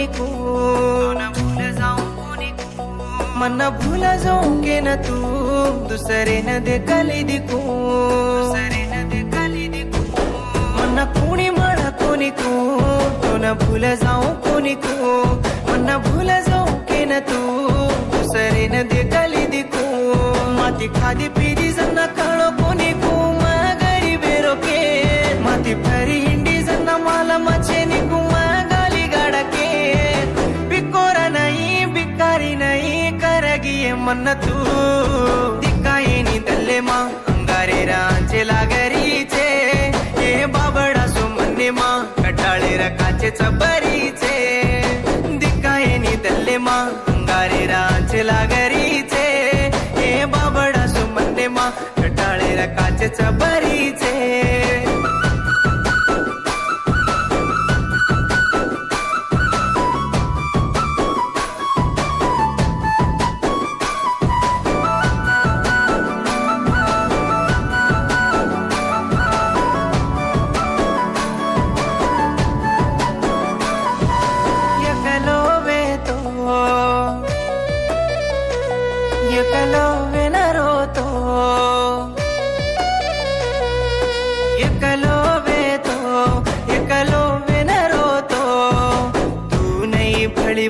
कोणी को मन भूल जाऊं के न तू दुसरे न दे कली दिकू मन कुणी म्हणा कोणी को तो न भूल जाऊं कोणी को मन भूल जाऊं के न तू दुसरे न दे कली दिकू माती खादी पीदी जन्ना काळो कोणी को मगरी बेरो के माती फरी हिंडी जन्ना माला मचे निकू मगाली गाडके बिकोरा नहीं बिकारी नहीं करगिये मन तू दिकाये नी दल्ले मा अंगारे रांचे लागरीचे हे बाबडा सो मन्ने मा कटाळे रकाचे चबरीचे दिकाये नी दल्ले मा अंगारे रांचे लागरीचे हे बाबडा सो मन्ने मा कटाळे रकाचे चबरीचे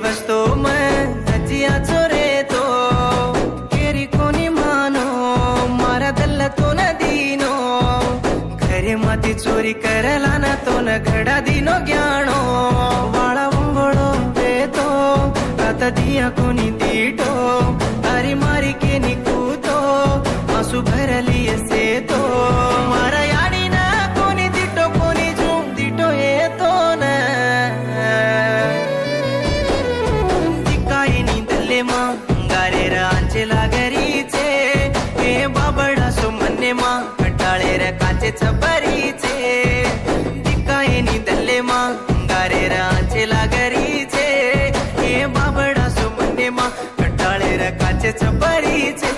वस्तो मन हजिया चोरे तो केरी कोणी मानो मारा दल्ल तो न दीनो घरे माती चोरी करला न तो न घडा दिनो ज्ञानो वाळा उंगोळो बेतो रात दिया कोणी दीटो तारी मारी के निकूतो आंसू भरली असे तो मारा याडी ना कोणी दिटो कोणी झूम दिटो येतो न अंगारे रांचे लागरीचे हे बाबडा सो मन्ने मा कटाळे रकाचे चबरीचे दिकाये नी दल्ले मा अंगारे रांचे लागरीचे हे बाबडा सो मन्ने मा कटाळे रकाचे चबरीचे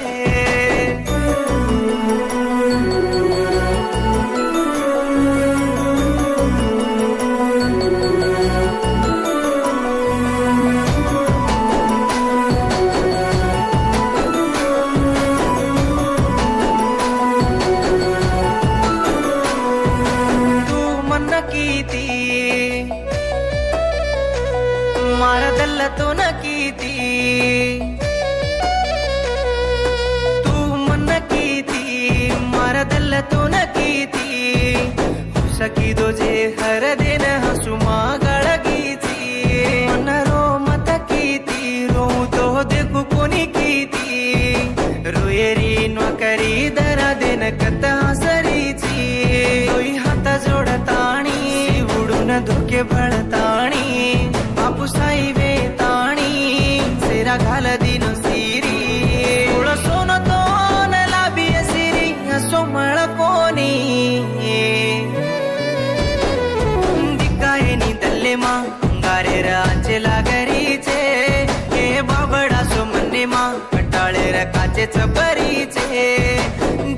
मारदल्ल तो न कीती तू मन कीती मारदल्ल तो न कीती सकी दोजे हर दिन हसुमा गळगीची मन रो मत कीती रो तो देखू कोणी कीती रोयेरी नोकरी दरा दिन कत हसरीची दोई हात जोडताणी उडून धोके भळताणी बापूसाई वेताणी सेरा घाल दिनो सिरी उळ सोन तो न लाभी सिरी असो मळ कोणी दिकाये नी दल्ले मा अंगारे रांचे लागरीचे हे बाबडा सो मन्ने मा कटाळे रकाचे चबरीचे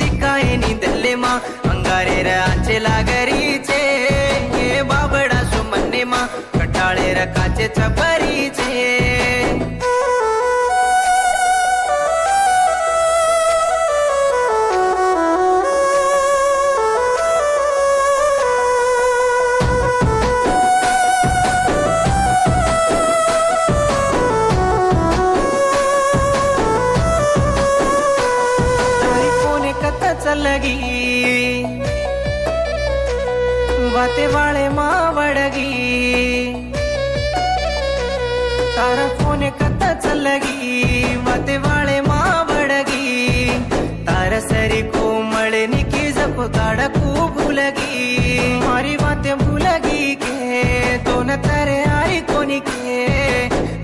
दिकाये नी दल्ले मा अंगारे रांचे लागरीचे हे बाबडा सो मन्ने मा कटाळे रकाचे चबरीचे तारी फोने कथा चलगी वाते वाले मावड़गी तारा फोन कता चलगी वाते वाले मावड़गी तारा सरी को मळे निकी जपो ताड़कू भूलगी मारी बातें भूलगी के तो न तारे आई कोनी के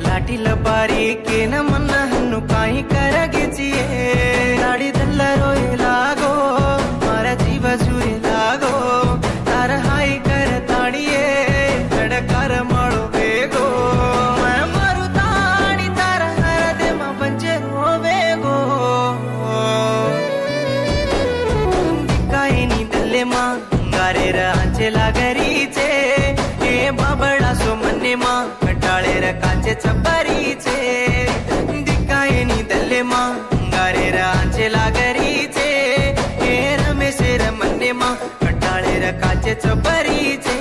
लाठी लबारी के न मन हन्नु काई करगी चिए लाड़ी दल्ल रोए लागो मारा जीव जुरे लागो तार हाई कर ताड़िए धड़कार माड़ो बेगो मैं मरु ताड़ी तार हर दे मा बंचे रोवेगो दिकाये नी दल्ले मा अंगारे रांचे लागरीचे हे बाबडा सो मन्ने मा कटाळे काचे चपरीचे दिकायनी दल्ले मा गारे राचे लागरीचे हे रमेशे रमन्ने मा कटाळे काचे चपरीचे